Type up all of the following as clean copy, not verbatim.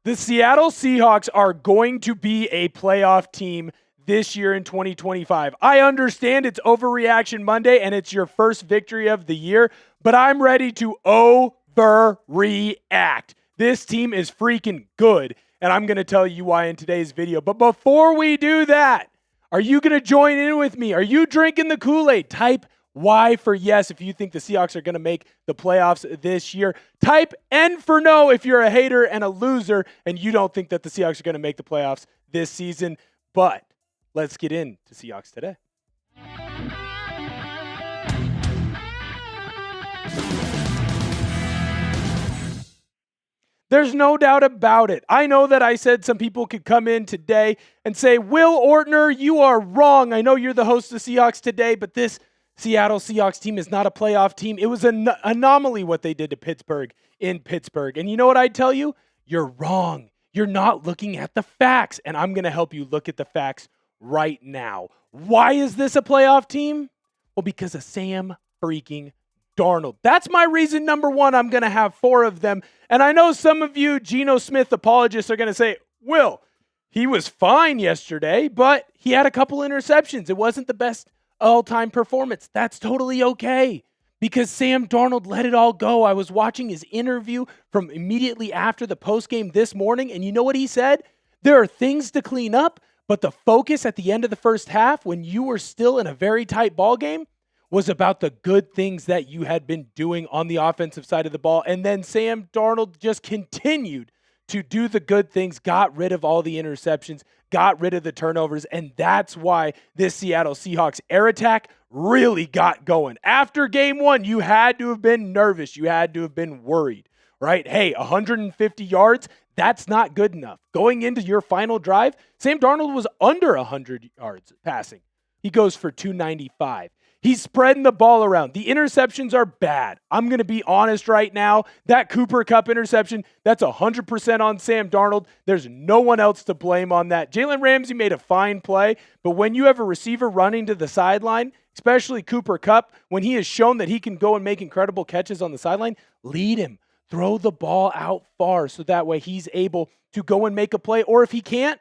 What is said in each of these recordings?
The Seattle Seahawks are going to be a playoff team this year in 2025. I understand it's Overreaction Monday and it's your first victory of the year, but I'm ready to overreact. This team is freaking good, and I'm going to tell you why in today's video. But before we do that, are you going to join in with me? Are you drinking the Kool-Aid? Type Y for yes if you think the Seahawks are going to make the playoffs this year. Type N for no if you're a hater and a loser and you don't think that the Seahawks are going to make the playoffs this season. But let's get into Seahawks today. There's no doubt about it. I know that I said some people could come in today and say, Will Ortner, you are wrong. I know you're the host of Seahawks Today, but this Seattle Seahawks team is not a playoff team. It was an anomaly what they did to Pittsburgh in Pittsburgh. And you know what I tell you? You're wrong. You're not looking at the facts. And I'm going to help you look at the facts right now. Why is this a playoff team? Well, because of Sam freaking Darnold. That's my reason number one. I'm going to have four of them. And I know some of you Geno Smith apologists are going to say, Will, he was fine yesterday, but he had a couple interceptions. It wasn't the best all-time performance. That's totally okay because Sam Darnold let it all go. I was watching his interview from immediately after the postgame this morning, and you know what he said? There are things to clean up, but the focus at the end of the first half when you were still in a very tight ball game was about the good things that you had been doing on the offensive side of the ball. And then Sam Darnold just continued to do the good things, got rid of all the interceptions, got rid of the turnovers, and that's why this Seattle Seahawks air attack really got going. After game one, you had to have been nervous. You had to have been worried, right? Hey, 150 yards, that's not good enough. Going into your final drive, Sam Darnold was under 100 yards passing. He goes for 295. He's spreading the ball around. The interceptions are bad. I'm going to be honest right now. That Cooper Kupp interception, that's 100% on Sam Darnold. There's no one else to blame on that. Jalen Ramsey made a fine play, but when you have a receiver running to the sideline, especially Cooper Kupp, when he has shown that he can go and make incredible catches on the sideline, lead him. Throw the ball out far so that way he's able to go and make a play, or if he can't,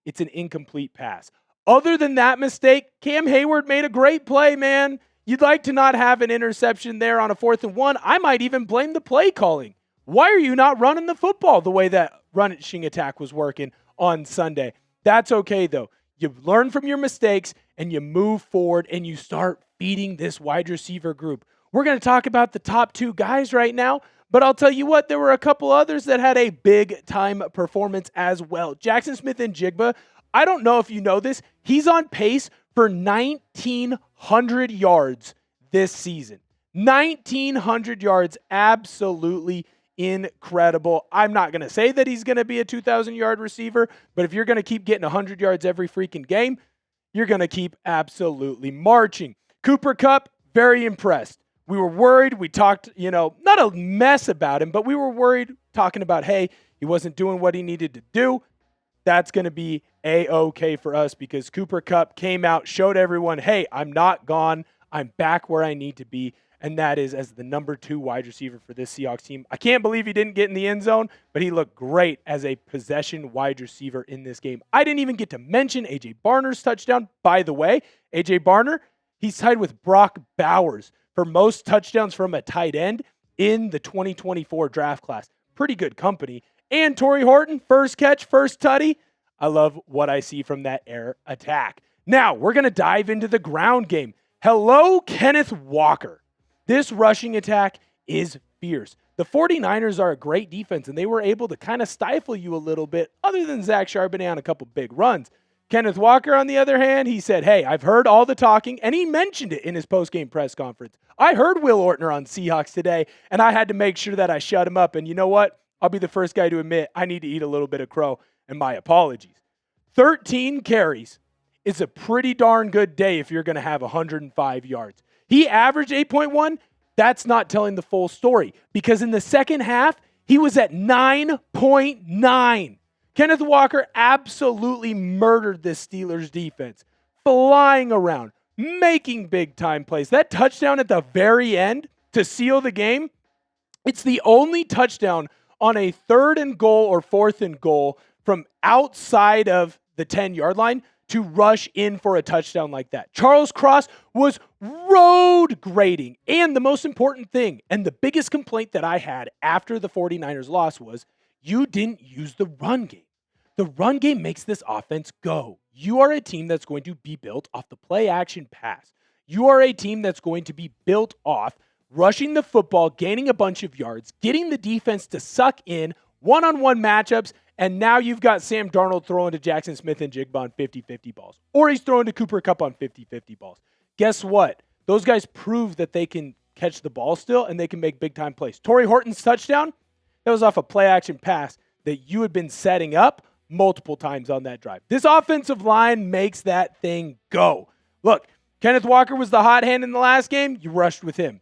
it's an incomplete pass. Other than that mistake, Cam Hayward made a great play, man. You'd like to not have an interception there on a 4th and 1. I might even blame the play calling. Why are you not running the football the way that rushing attack was working on Sunday? That's okay, though. You learn from your mistakes, and you move forward, and you start feeding this wide receiver group. We're going to talk about the top two guys right now, but I'll tell you what, there were a couple others that had a big-time performance as well. Jackson Smith-Njigba, I don't know if you know this, he's on pace for 1,900 yards this season. 1,900 yards, absolutely incredible. I'm not going to say that he's going to be a 2,000-yard receiver, but if you're going to keep getting 100 yards every freaking game, you're going to keep absolutely marching. Cooper Kupp, very impressed. We were worried. We talked, not a mess about him, but we were worried talking about, hey, he wasn't doing what he needed to do. That's going to be A-okay for us because Cooper Kupp came out, showed everyone, hey, I'm not gone. I'm back where I need to be, and that is as the number 2 wide receiver for this Seahawks team. I can't believe he didn't get in the end zone, but he looked great as a possession wide receiver in this game. I didn't even get to mention A.J. Barner's touchdown. By the way, A.J. Barner, he's tied with Brock Bowers for most touchdowns from a tight end in the 2024 draft class. Pretty good company. And Torrey Horton, first catch, first tutty. I love what I see from that air attack. Now, we're going to dive into the ground game. Hello, Kenneth Walker. This rushing attack is fierce. The 49ers are a great defense, and they were able to kind of stifle you a little bit, other than Zach Charbonnet on a couple big runs. Kenneth Walker, on the other hand, he said, hey, I've heard all the talking, and he mentioned it in his post-game press conference. I heard Will Ortner on Seahawks Today, and I had to make sure that I shut him up. And you know what? I'll be the first guy to admit I need to eat a little bit of crow, and my apologies. 13 carries is a pretty darn good day if you're going to have 105 yards. He averaged 8.1. That's not telling the full story because in the second half, he was at 9.9. Kenneth Walker absolutely murdered this Steelers defense, flying around, making big-time plays. That touchdown at the very end to seal the game, it's the only touchdown on a 3rd and goal or 4th and goal from outside of the 10-yard line to rush in for a touchdown like that. Charles Cross was road grading. And the most important thing, and the biggest complaint that I had after the 49ers loss was, you didn't use the run game. The run game makes this offense go. You are a team that's going to be built off the play action pass. You are a team that's going to be built off rushing the football, gaining a bunch of yards, getting the defense to suck in one-on-one matchups, and now you've got Sam Darnold throwing to Jackson Smith-Njigba on 50-50 balls. Or he's throwing to Cooper Kupp on 50-50 balls. Guess what? Those guys prove that they can catch the ball still and they can make big-time plays. Torrey Horton's touchdown, that was off a play-action pass that you had been setting up multiple times on that drive. This offensive line makes that thing go. Look, Kenneth Walker was the hot hand in the last game. You rushed with him.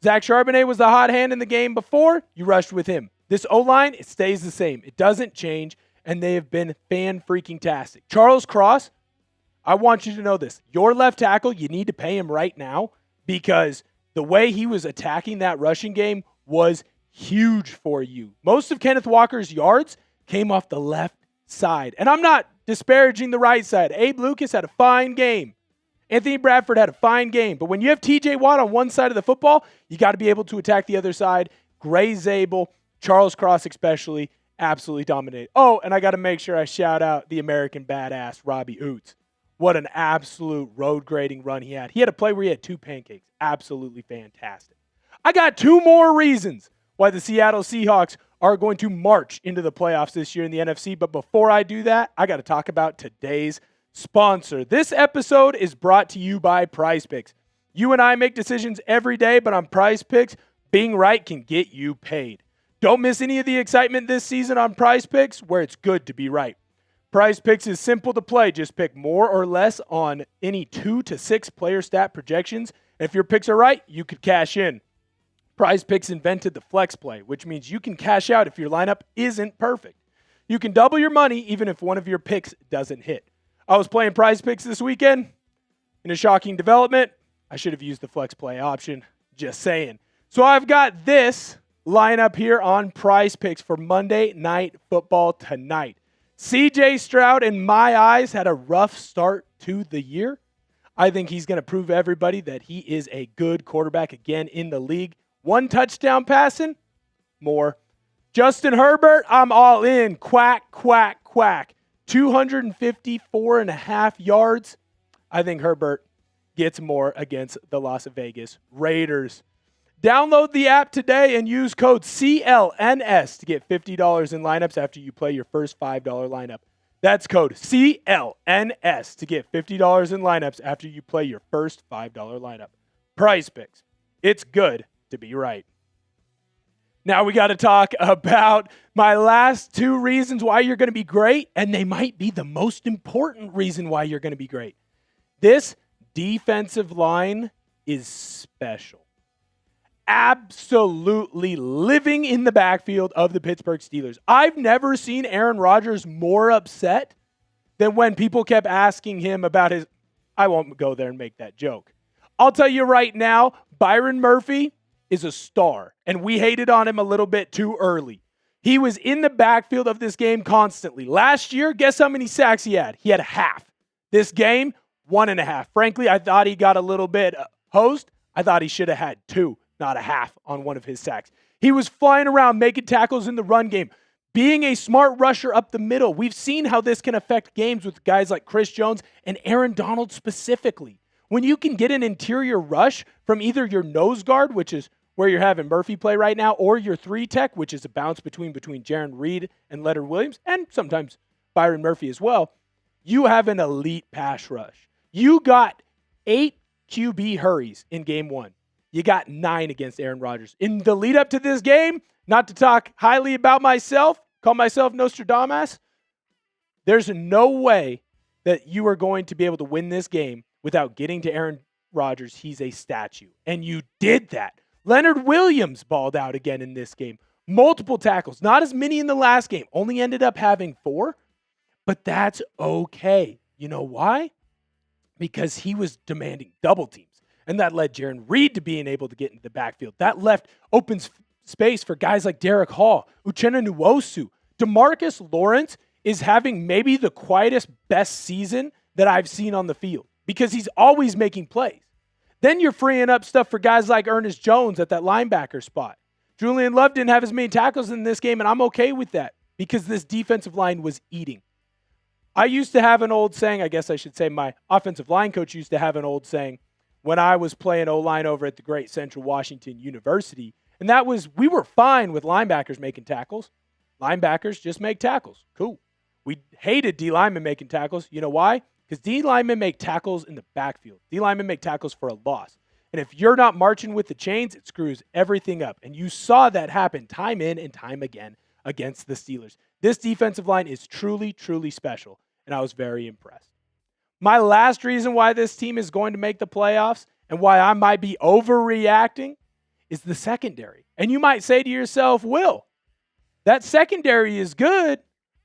Zach Charbonnet was the hot hand in the game before. You rushed with him. This O-line, it stays the same. It doesn't change, and they have been fan-freaking-tastic. Charles Cross, I want you to know this. Your left tackle, you need to pay him right now because the way he was attacking that rushing game was huge for you. Most of Kenneth Walker's yards came off the left side. And I'm not disparaging the right side. Abe Lucas had a fine game. Anthony Bradford had a fine game. But when you have TJ Watt on one side of the football, you got to be able to attack the other side. Gray Zabel, Charles Cross especially, absolutely dominated. Oh, and I got to make sure I shout out the American badass, Robbie Oots. What an absolute road grading run he had. He had a play where he had 2 pancakes. Absolutely fantastic. I got 2 more reasons why the Seattle Seahawks are going to march into the playoffs this year in the NFC. But before I do that, I got to talk about today's sponsor. This episode is brought to you by Prize Picks. You and I make decisions every day, but on Prize Picks, being right can get you paid. Don't miss any of the excitement this season on Prize Picks, where it's good to be right. Prize Picks is simple to play. Just pick more or less on any 2 to 6 player stat projections. And if your picks are right, you could cash in. Prize Picks invented the flex play, which means you can cash out if your lineup isn't perfect. You can double your money even if one of your picks doesn't hit. I was playing Prize Picks this weekend. In a shocking development, I should have used the flex play option. Just saying. So I've got this lineup here on Prize Picks for Monday Night Football tonight. CJ Stroud, in my eyes, had a rough start to the year. I think he's going to prove everybody that he is a good quarterback again in the league. 1 touchdown passing, more. Justin Herbert, I'm all in. Quack, quack, quack. 254.5 yards. I think Herbert gets more against the Las Vegas Raiders. Download the app today and use code CLNS to get $50 in lineups after you play your first $5 lineup. That's code CLNS to get $50 in lineups after you play your first $5 lineup. Prize Picks. It's good to be right. Now we got to talk about my last 2 reasons why you're going to be great, and they might be the most important reason why you're going to be great. This defensive line is special. Absolutely living in the backfield of the Pittsburgh Steelers. I've never seen Aaron Rodgers more upset than when people kept asking him about his... I won't go there and make that joke. I'll tell you right now, Byron Murphy is a star, and we hated on him a little bit too early. He was in the backfield of this game constantly. Last year, guess how many sacks he had? He had half. This game, 1.5. Frankly, I thought he got a little bit hosed. I thought he should have had 2, not a half on one of his sacks. He was flying around, making tackles in the run game, being a smart rusher up the middle. We've seen how this can affect games with guys like Chris Jones and Aaron Donald specifically. When you can get an interior rush from either your nose guard, which is where you're having Murphy play right now, or your 3 tech, which is a bounce between Jaron Reed and Leonard Williams, and sometimes Byron Murphy as well, you have an elite pass rush. You got 8 QB hurries in game 1. You got 9 against Aaron Rodgers. In the lead up to this game, not to talk highly about myself, call myself Nostradamus, there's no way that you are going to be able to win this game without getting to Aaron Rodgers. He's a statue. And you did that. Leonard Williams balled out again in this game. Multiple tackles. Not as many in the last game. Only ended up having 4. But that's okay. You know why? Because he was demanding double teams. And that led Jaron Reed to being able to get into the backfield. That left open space for guys like Derek Hall, Uchenna Nwosu. DeMarcus Lawrence is having maybe the quietest, best season that I've seen on the field because he's always making plays. Then you're freeing up stuff for guys like Ernest Jones at that linebacker spot. Julian Love didn't have as many tackles in this game, and I'm okay with that because this defensive line was eating. I used to have an old saying, I guess I should say my offensive line coach used to have an old saying when I was playing O-line over at the great Central Washington University, and that was we were fine with linebackers making tackles. Linebackers just make tackles. Cool. We hated D linemen making tackles. You know why? Because D linemen make tackles in the backfield. D linemen make tackles for a loss. And if you're not marching with the chains, it screws everything up. And you saw that happen time in and time again against the Steelers. This defensive line is truly, truly special. And I was very impressed. My last reason why this team is going to make the playoffs and why I might be overreacting is the secondary. And you might say to yourself, Will, that secondary is good,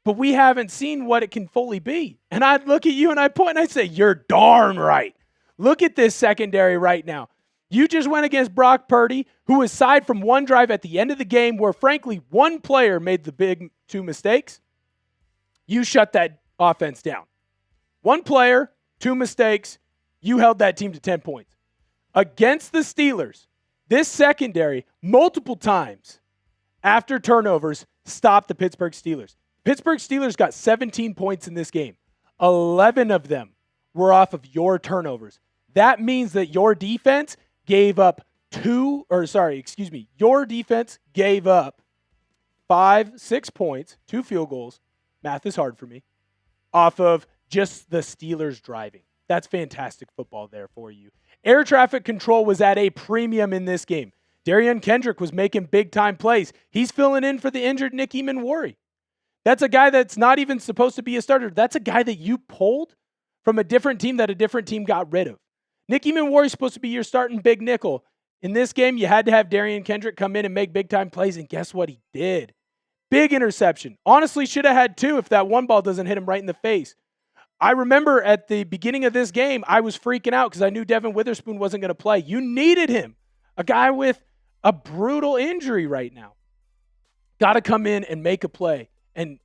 but we haven't seen what it can fully be. And I'd look at you and I'd point and I'd say, you're darn right. Look at this secondary right now. You just went against Brock Purdy, who aside from one drive at the end of the game where, frankly, one player made the big 2 mistakes, you shut that offense down. One player, 2 mistakes, you held that team to 10 points. Against the Steelers, this secondary, multiple times after turnovers, stopped the Pittsburgh Steelers. Pittsburgh Steelers got 17 points in this game. 11 of them were off of your turnovers. That means that your defense gave up your defense gave up 6 points, 2 field goals. Math is hard for me. Off of just the Steelers driving. That's fantastic football there for you. Air traffic control was at a premium in this game. Darian Kendrick was making big-time plays. He's filling in for the injured Nick Eamon-Worry. That's a guy that's not even supposed to be a starter. That's a guy that you pulled from a different team that a different team got rid of. Nick Eamon-Worry is supposed to be your starting big nickel. In this game, you had to have Darian Kendrick come in and make big-time plays, and guess what he did? Big interception. Honestly, should have had 2 if that one ball doesn't hit him right in the face. I remember at the beginning of this game, I was freaking out because I knew Devin Witherspoon wasn't going to play. You needed him. A guy with a brutal injury right now. Got to come in and make a play. And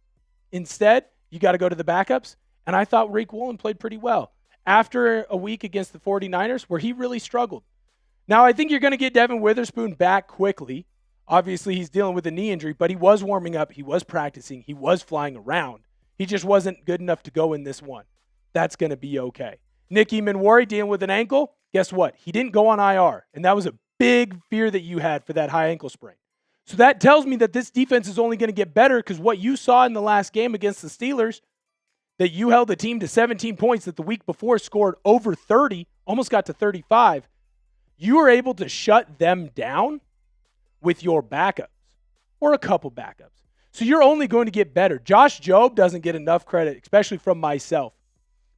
instead, you got to go to the backups. And I thought Reek Woolen played pretty well after a week against the 49ers where he really struggled. Now, I think you're going to get Devin Witherspoon back quickly. Obviously, he's dealing with a knee injury, but he was warming up. He was practicing. He was flying around. He just wasn't good enough to go in this one. That's going to be okay. Nick Eamon-Worry dealing with an ankle. Guess what? He didn't go on IR, and that was a big fear that you had for that high ankle sprain. So that tells me that this defense is only going to get better because what you saw in the last game against the Steelers, that you held the team to 17 points that the week before scored over 30, almost got to 35, you were able to shut them down with your backups or a couple backups. So you're only going to get better. Josh Jobe doesn't get enough credit, especially from myself,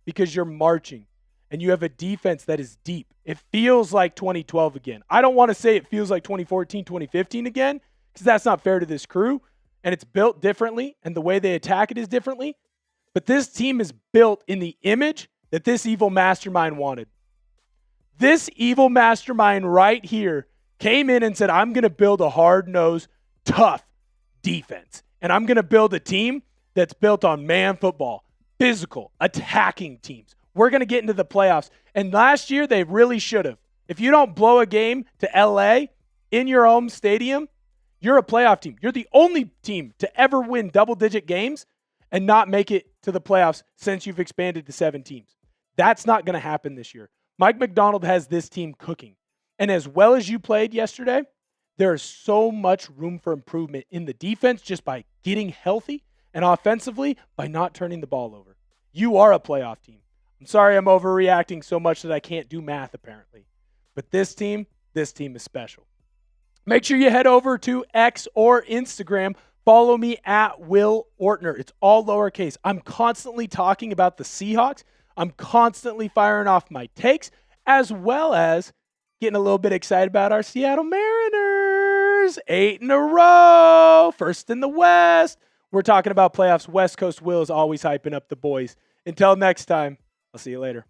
because you're marching and you have a defense that is deep. It feels like 2012 again. I don't want to say it feels like 2014, 2015 again, because that's not fair to this crew, and it's built differently, and the way they attack it is differently. But this team is built in the image that this evil mastermind wanted. This evil mastermind right here came in and said, I'm going to build a hard-nosed, tough defense. And I'm going to build a team that's built on man football, physical, attacking teams. We're going to get into the playoffs. And last year, they really should have. If you don't blow a game to LA in your home stadium, you're a playoff team. You're the only team to ever win double-digit games and not make it to the playoffs since you've expanded to 7 teams. That's not going to happen this year. Mike McDonald has this team cooking. And as well as you played yesterday, there is so much room for improvement in the defense just by getting healthy and offensively by not turning the ball over. You are a playoff team. I'm sorry I'm overreacting so much that I can't do math apparently. But this team is special. Make sure you head over to X or Instagram. Follow me at Will Ortner. It's all lowercase. I'm constantly talking about the Seahawks. I'm constantly firing off my takes as well as getting a little bit excited about our Seattle Mariners. 8 in a row. First in the West. We're talking about playoffs. West Coast Will is always hyping up the boys. Until next time, I'll see you later.